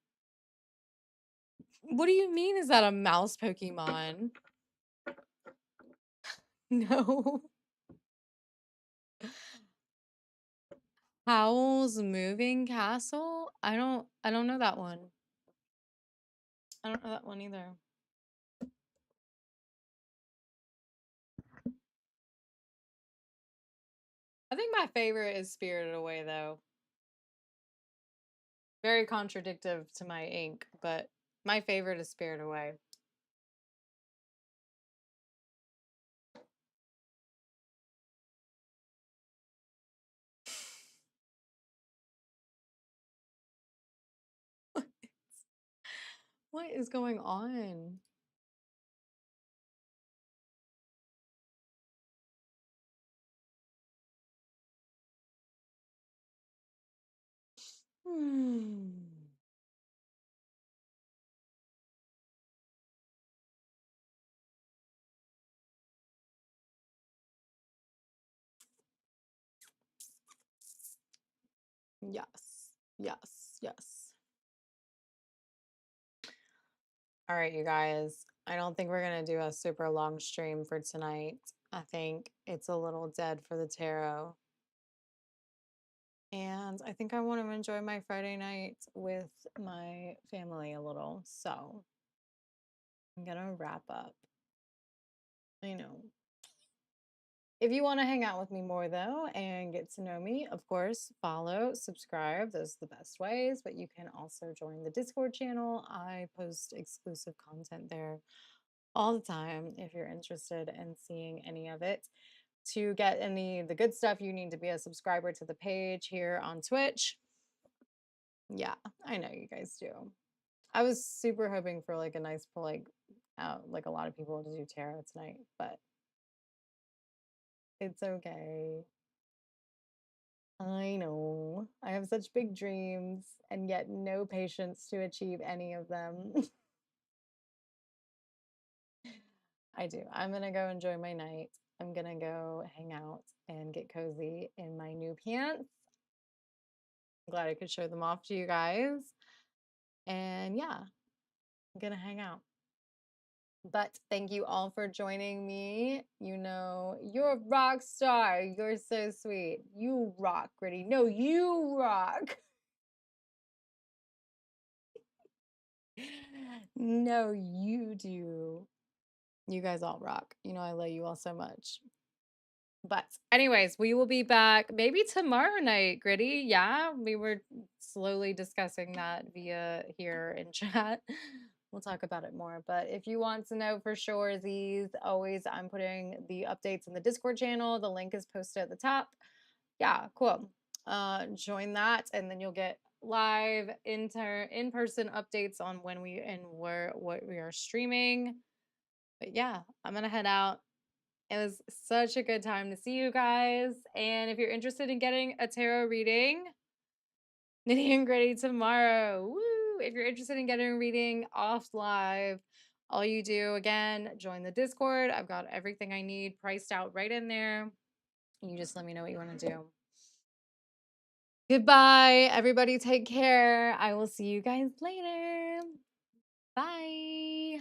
What do you mean? Is that a mouse Pokemon? No. Howl's Moving Castle? I don't know that one. I don't know that one either. I think my favorite is Spirited Away though. Very contradictive to my ink, but my favorite is Spirited Away. What is going on? Hmm. Yes. Yes. Yes. All right, you guys. I don't think we're going to do a super long stream for tonight. I think it's a little dead for the tarot. And I think I want to enjoy my Friday night with my family a little. So I'm going to wrap up. I know. If you want to hang out with me more though and get to know me, of course, follow, subscribe. Those are the best ways. But you can also join the Discord channel. I post exclusive content there all the time if you're interested in seeing any of it. To get any of the good stuff, you need to be a subscriber to the page here on Twitch. Yeah, I know you guys do. I was super hoping for like a nice like a lot of people to do tarot tonight, but it's okay. I know. I have such big dreams and yet no patience to achieve any of them. I do. I'm gonna go enjoy my night. I'm gonna go hang out and get cozy in my new pants. I'm glad I could show them off to you guys. And yeah, I'm gonna hang out. But thank you all for joining me. You know, you're a rock star. You're so sweet. You rock, Gritty. No, you rock. No, you do. You guys all rock. You know, I love you all so much. But anyways, we will be back maybe tomorrow night, Gritty. Yeah, we were slowly discussing that via here in chat. We'll talk about it more. But if you want to know for sure, these always I'm putting the updates in the Discord channel. The link is posted at the top. Yeah, cool. Join that, and then you'll get live in-person updates on when we and where what we are streaming. But yeah, I'm gonna head out. It was such a good time to see you guys. And if you're interested in getting a tarot reading, Nitty and Gritty tomorrow. Woo! If you're interested in getting a reading off live, all you do again, join the Discord. I've got everything I need priced out right in there. You just let me know what you want to do. Goodbye, everybody. Take care. I will see you guys later. Bye.